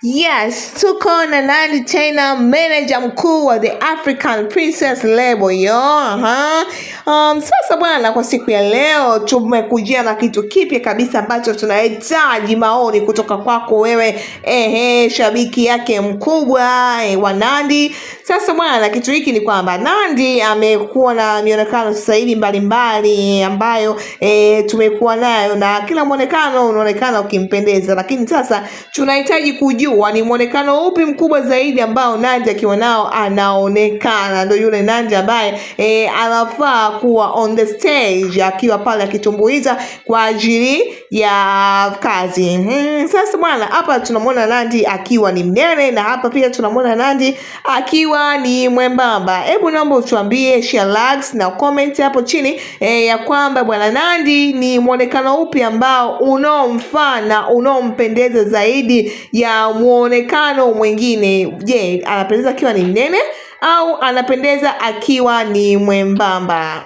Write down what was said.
Yes, tuko na Nandy tena, manager mkuu wa The African Princess Label yo. Sasa bwana, kwa siku ya leo tumekujia na kitu kipya kabisa ambacho tunahitaji maoni kutoka kwako wewe, shabiki yake mkubwa wa Nandy. Sasa bwana, kitu hiki ni kwamba Nandy amekuwa na mionekano sasa hivi mbalimbali ambayo tumekuwa nayo, na kila muonekano unaonekana ukimpendeza, lakini sasa tunahitaji kujua ni muonekano upi mkubwa zaidi ambao Nandy akiwa nao anaonekana ndio yule Nandy ambaye anafaa kuwa on the stage akiwa pale akitumbuiza kwa ajili ya kazi. Sasa bwana, hapa tunamwona Nandy akiwa ni mnene, na hapa pia tunamwona Nandy akiwa ni mwembamba. Hebu naomba utuambie, share, likes na comment hapo chini ya kwamba bwana Nandy ni muonekano upi ambao unaomfaa na unaompendeza zaidi ya muonekano mwingine. Je, anapendeza akiwa ni mnene au anapendeza akiwa ni mwembamba?